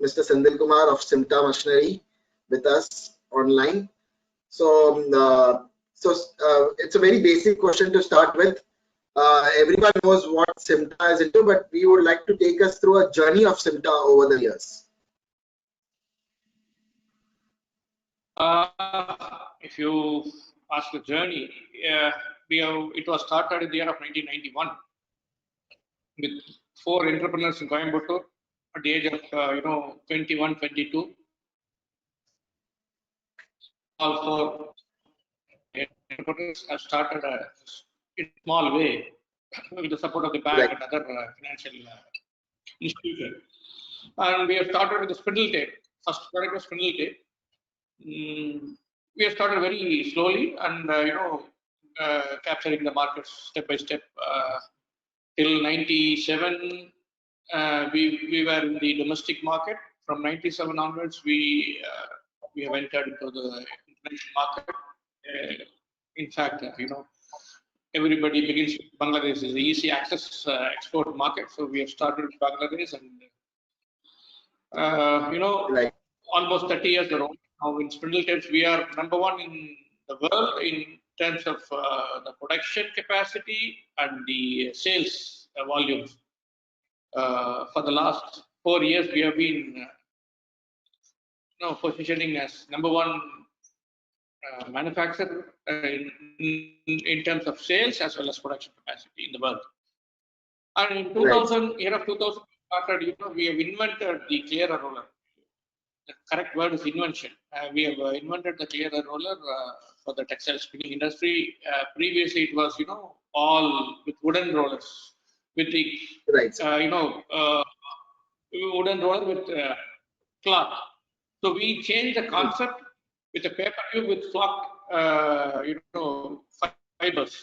Mr. Sandil Kumar of Simta Machinery with us online. So, it's a very basic question to start with. Everyone knows what Simta is into, but we would like to take us through a journey of Simta over the years. If you ask the journey, it was started in the year of 1991 with 4 entrepreneurs in Coimbatore at the age of 21, 22. All 4 entrepreneurs have started in a small way with the support of the bank and other financial institutions. And we have started with the spindle tape. First product was spindle tape. We have started very slowly and capturing the markets step by step. Till 97, we were in the domestic market. From 97 onwards, we have entered into the international market. In fact, everybody begins with Bangladesh. Is the easy access export market. So we have started with Bangladesh, and almost 30 years ago. Now in spindle tapes, we are #1 in the world in terms of the production capacity and the sales volumes. For the last 4 years, we have been positioning as #1 manufacturer in terms of sales as well as production capacity in the world. And in 2000, year of 2000, we have invented the clearer roller. The correct word is invention. We have invented the clearer roller for the textile spinning industry. Previously, it was all with wooden rollers, with the wooden roller with cloth. So we changed the concept with a paper tube with cloth, fibers.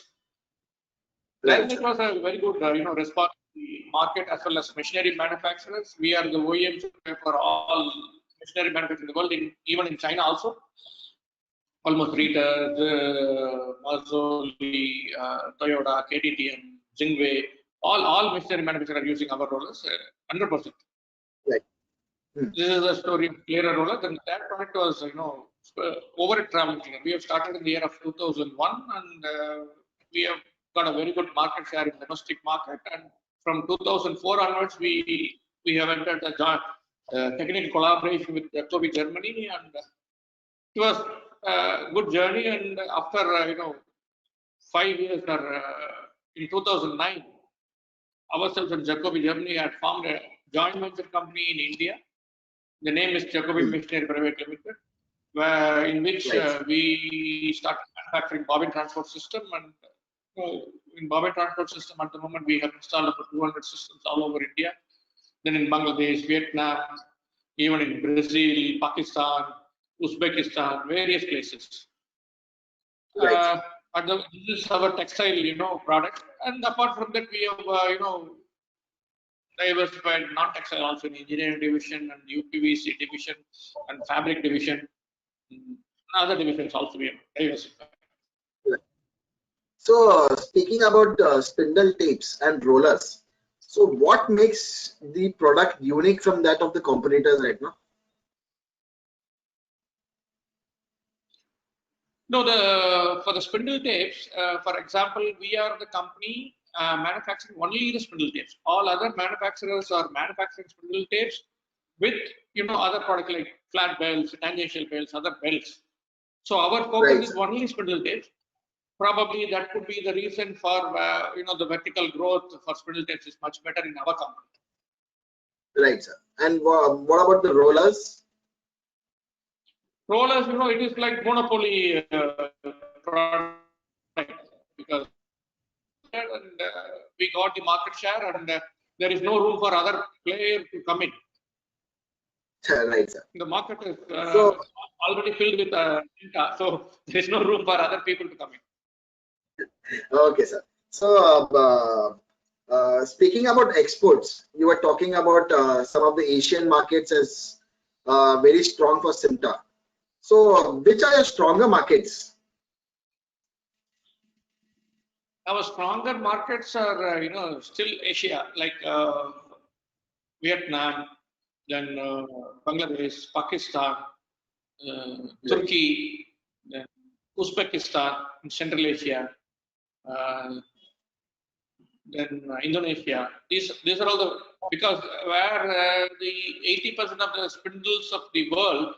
Then it was a very good, response to the market as well as machinery manufacturers. We are the OEMs for all machinery manufacturers in the world, even in China also. Almost Rita, Marzoli, Toyota, KTM, Jingwei, all machinery manufacturers are using our rollers, 100%. Right. This is the story of clearer roller. Then that product was, over traveling cleaner. We have started in the year of 2001, and we have got a very good market share in the domestic market. And from 2004 onwards, we have entered a joint technical collaboration with Jacobi Germany, and it was a good journey. And after 5 years, in 2009, ourselves and Jacobi Germany had formed a joint venture company in India. The name is Jacobi Machinery Private Limited, in which we started manufacturing bobbin transport system. And in bobbin transport system, at the moment, we have installed about 200 systems all over India. Then in Bangladesh, Vietnam, even in Brazil, Pakistan, Uzbekistan, various places. This is our textile, product. And apart from that, we have, diversified non-textile also in engineering division and UPVC division and fabric division. Other divisions also we have diversified. So, speaking about spindle tapes and rollers, so what makes the product unique from that of the competitors right now? No, for the spindle tapes, for example, we are the company manufacturing only the spindle tapes. All other manufacturers are manufacturing spindle tapes with other products like flat belts, tangential belts, other belts. So our focus is only spindle tapes. Probably that could be the reason for the vertical growth for spindle tapes is much better in our company. Right, sir. And what about the rollers? Rollers, it is like monopoly product because we got the market share, and there is no room for other players to come in. Right, sir. The market is already filled with so there is no room for other people to come in. Okay, sir. So, speaking about exports, you were talking about some of the Asian markets as very strong for Simta. So, which are your stronger markets? Our stronger markets are, still Asia, like Vietnam, then Bangladesh, Pakistan, Turkey, then Uzbekistan in Central Asia, then Indonesia. These are all the, because where the 80% of the spindles of the world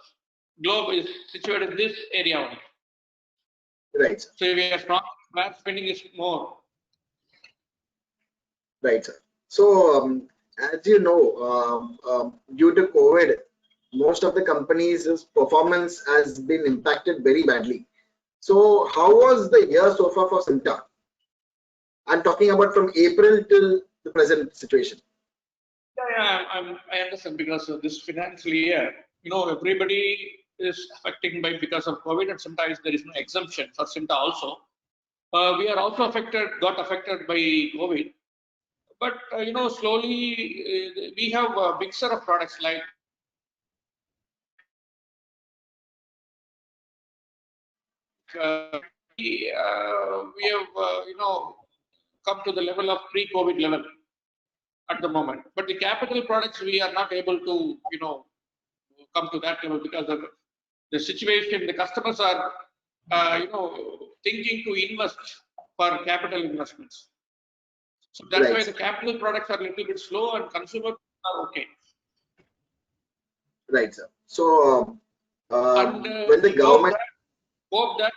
globe is situated in this area only. Right, sir. So we are strong where spinning is more. Right, sir. So as you know, due to COVID, most of the companies' performance has been impacted very badly. So how was the year so far for Simta? I'm talking about from April till the present situation. Yeah, I understand, because of this financial year, everybody is affecting because of COVID, and sometimes there is no exemption for Simta also. We are also got affected by COVID, but slowly we have a mixture of products like we have come to the level of pre-COVID level at the moment. But the capital products, we are not able to come to that level because of the situation. The customers are thinking to invest for capital investments. So that's Right. why the capital products are a little bit slow and consumer are okay. Right, sir. So when the government hope that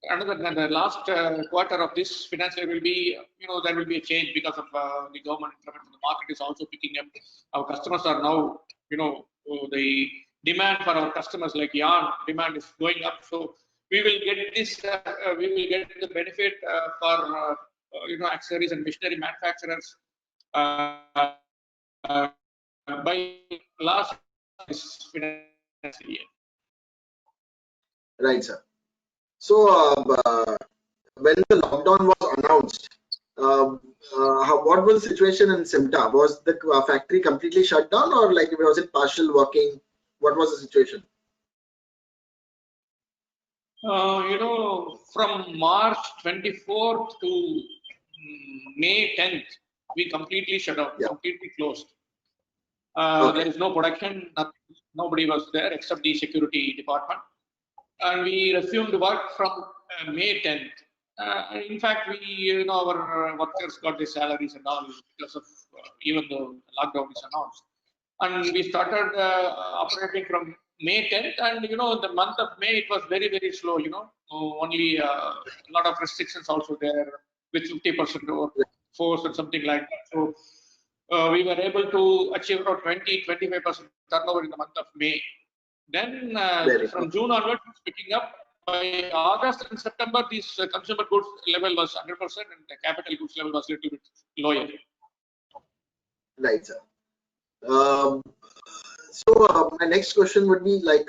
the last quarter of this financial year will be, there will be a change because of the government intervention. The market is also picking up. Our customers are now, the demand for our customers like yarn demand is going up. So we will get this, we will get the benefit for accessories and machinery manufacturers by last financial year. Right, sir. So when the lockdown was announced, what was the situation in Simta? Was the factory completely shut down, or like was it partial working? What was the situation? From March 24th to May 10th, we completely shut down, completely closed. There is no production, nobody was there except the security department. And we resumed work from May 10th. In fact, our workers got their salaries and all because of even though lockdown is announced. And we started operating from May 10th, and the month of May it was very, very slow. Only a lot of restrictions also there with 50% force and something like that. So we were able to achieve about 20-25% turnover in the month of May. Then from June onwards, it's picking up. By August and September, this consumer goods level was 100%, and the capital goods level was a little bit lower. Right, sir. So my next question would be like,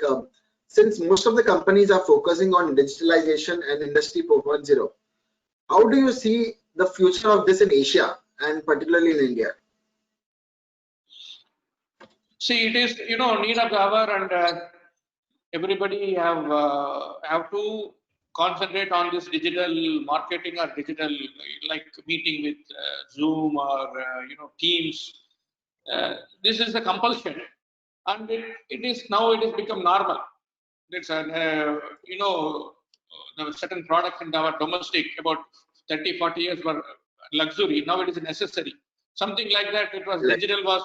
since most of the companies are focusing on digitalization and Industry 4.0, how do you see the future of this in Asia and particularly in India? See, it is need of the hour, and everybody have to concentrate on this digital marketing or digital like meeting with Zoom or Teams. This is the compulsion, and it is become normal. It's the certain products in our domestic about 30-40 years were luxury. Now it is a necessary. Something like that. It was digital was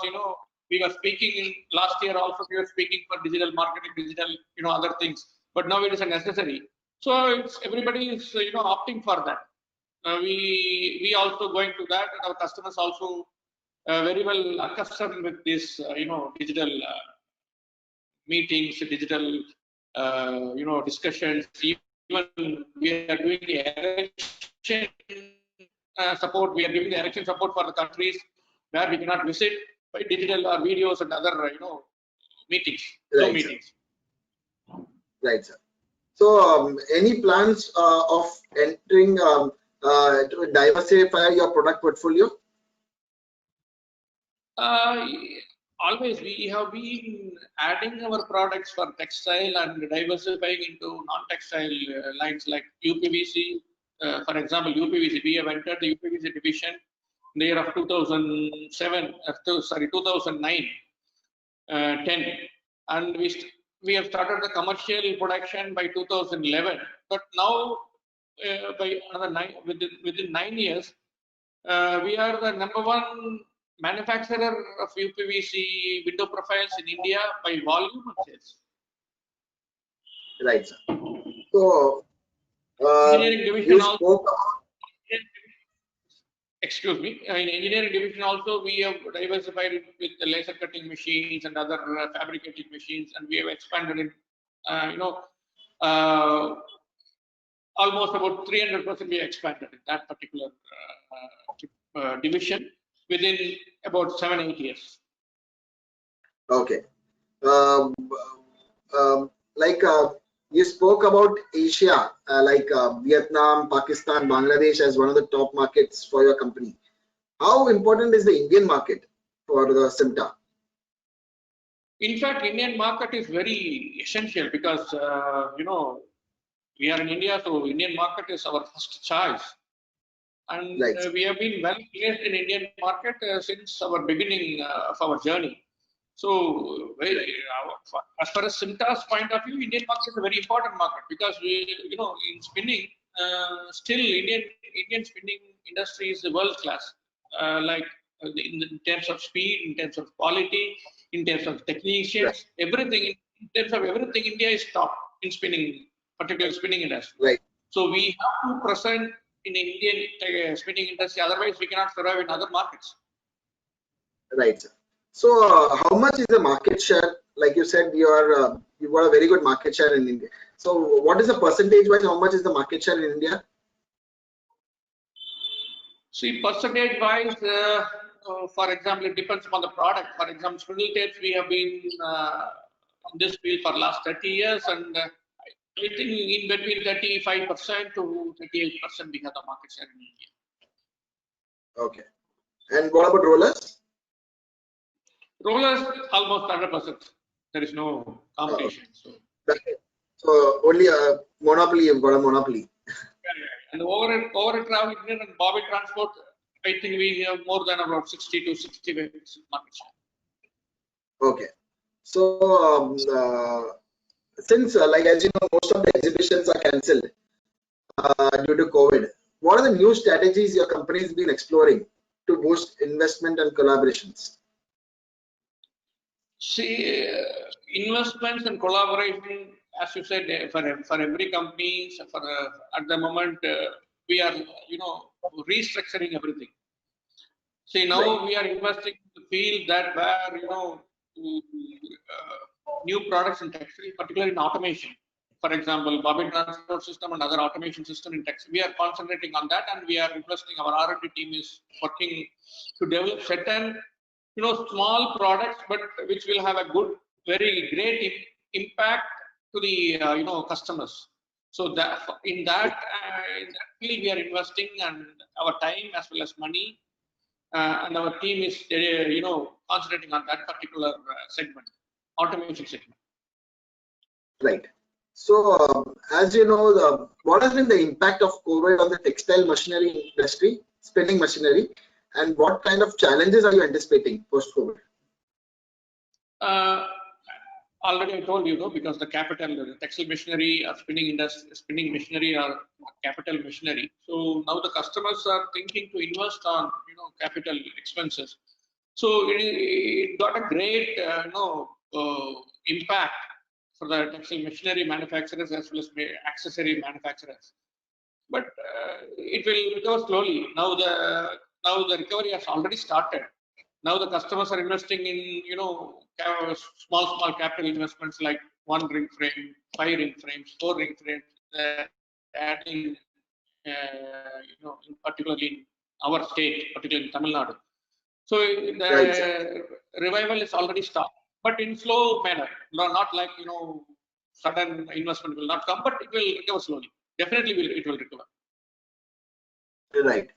we were speaking in last year also. We were speaking for digital marketing, digital other things. But now it is a necessary. So it's everybody is opting for that. We also going to that, and our customers also very well accustomed with this digital meetings, digital discussions. Even we are doing the election support. We are giving the election support for the countries where we cannot visit by digital or videos and other meetings. Right, meetings. Right, sir. So any plans of entering to diversify your product portfolio? Always we have been adding our products for textile and diversifying into non-textile lines like UPVC. For example, UPVC, we have entered the UPVC division. in the year of 2007, 2009, 10, and we have started the commercial production by 2011. But now, by another within 9 years, we are the #1 manufacturer of UPVC window profiles in India by volume and sales. Right, sir. So, engineering division you also. spoke Excuse me. In engineering division also, we have diversified it with the laser cutting machines and other fabricating machines, and we have expanded it. Almost about 300% we expanded in that particular division within about 7-8 years. Okay. Like you spoke about Asia, like Vietnam, Pakistan, Bangladesh as one of the top markets for your company. How important is the Indian market for the SIMTA? In fact, Indian market is very essential because we are in India, so Indian market is our first choice, and Right. We have been well placed in Indian market since our beginning of our journey. So, as far as SIMTA's point of view, Indian market is a very important market because in spinning, still Indian spinning industry is the world class. In terms of speed, in terms of quality, in terms of technicians, Right. everything. In terms of everything, India is top in spinning, particularly spinning industry. Right. So we have to present in Indian spinning industry. Otherwise, we cannot survive in other markets. Right, sir. So, how much is the market share? Like you said, you've got a very good market share in India. So, what is the percentage-wise? How much is the market share in India? See, percentage-wise, for example, it depends upon the product. For example, spindle tapes, we have been in this field for last 30 years, and I think in between 35% to 38% we have the market share in India. Okay. And what about rollers? Rollers, almost 100%. There is no competition. So only a monopoly, you've got a monopoly. And over travel and Bobby transport, I think we have more than about 60 to 65% market share. Okay. So since like as you know, most of the exhibitions are cancelled due to COVID, what are the new strategies your company has been exploring to boost investment and collaborations? See, investments and collaboration, as you said, for every company, at the moment, we are, restructuring everything. See, now we are investing in the field that where, new products in textile, particularly in automation. For example, Bobby transport system and other automation system in textile. We are concentrating on that, and we are investing. Our R&D team is working to develop certain small products, but which will have a very great impact to the customers. So that in that field we are investing, and our time as well as money, and our team is concentrating on that particular segment, automation segment. Right. So as you know, what has been the impact of COVID on the textile machinery industry, spinning machinery? And what kind of challenges are you anticipating post-COVID? Already I told you, because the textile machinery or spinning machinery are capital machinery. So now the customers are thinking to invest on, capital expenses. So it got a great, impact for the textile machinery manufacturers as well as accessory manufacturers. But it will recover slowly. Now the recovery has already started. Now the customers are investing in, small capital investments like 1 ring frame, 5 ring frames, 4 ring frames, adding, particularly in our state, particularly in Tamil Nadu. So the revival is already started, but in slow manner. Not like, sudden investment will not come, but it will recover slowly. Definitely it will recover. Right.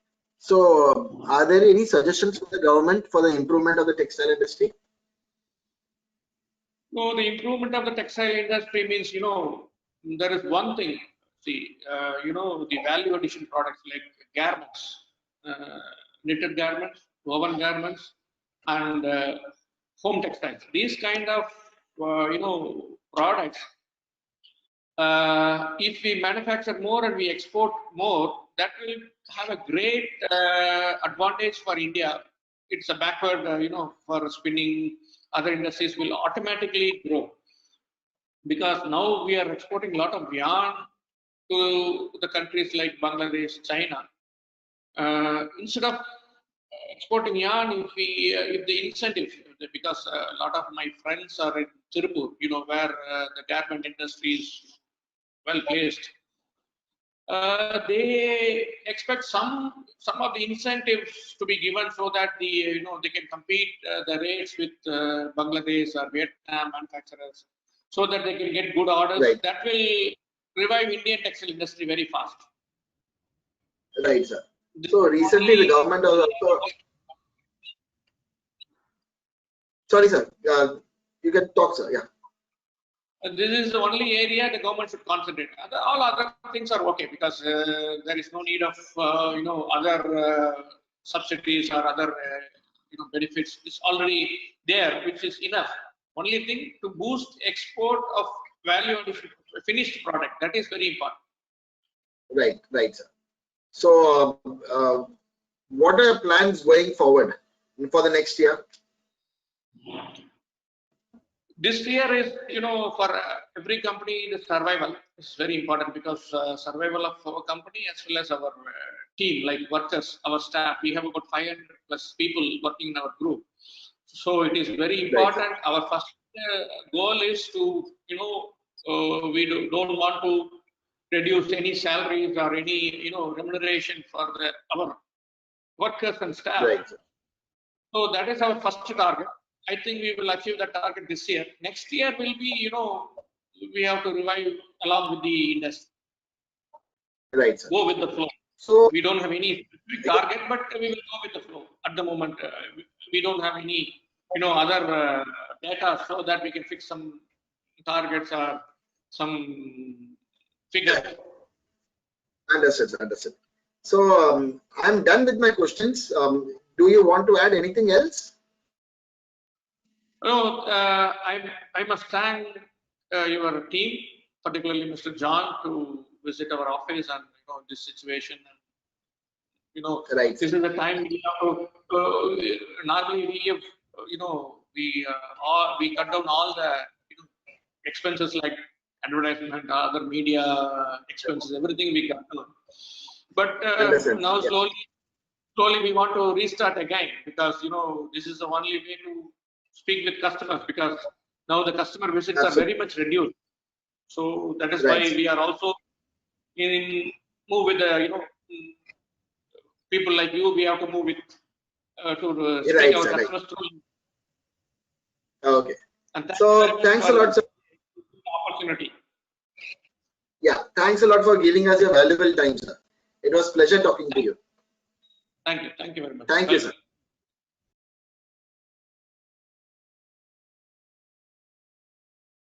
So, are there any suggestions from the government for the improvement of the textile industry? No, the improvement of the textile industry means, there is one thing. See, the value addition products like garments. knitted garments, woven garments, and home textiles. These kind of products, if we manufacture more and we export more, that will have a great advantage for India. It's a backward, for spinning. Other industries will automatically grow, because now we are exporting a lot of yarn to the countries like Bangladesh, China. Instead of exporting yarn, if the incentives, because a lot of my friends are in Tirupur, where the garment industry is well placed. They expect some of the incentives to be given so that they can compete the rates with Bangladesh or Vietnam manufacturers, so that they can get good orders. Right. That will revive Indian textile industry very fast. Right, sir. So recently the government has also. Sorry, sir. You can talk, sir. Yeah. This is the only area the government should concentrate. All other things are okay, because there is no need of other subsidies or other benefits. It's already there, which is enough. Only thing, to boost export of value addition finished product, that is very important. Right, sir. So, what are plans going forward for the next year? This year is, for every company, the survival is very important, because survival of our company as well as our team, like workers, our staff. We have about 500 plus people working in our group. So it is very important. Right. Our first goal is to, we don't want to reduce any salaries or any, remuneration for our workers and staff. Right. So that is our first target. I think we will achieve that target this year. Next year will be, we have to revive along with the industry. Right, sir. Go with the flow. So we don't have any specific target, but we will go with the flow. At the moment, we don't have any, other data so that we can fix some targets or some figures. Understood. So I'm done with my questions. Do you want to add anything else? No, I must thank your team, particularly Mr. John, to visit our office and this situation. And, right. This is the time we have to. Normally we have, we cut down all the expenses like advertisement, other media expenses, everything we cut down. But now slowly we want to restart again, because this is the only way to speak with customers, because now the customer visits are very much reduced. So that is why we are also move with the people like you. We have to move with to speak our customers through. Okay. And so thanks a lot, sir. Opportunity. Yeah, thanks a lot for giving us your valuable time, sir. It was a pleasure talking to you. Thank you very much. Thank you, sir.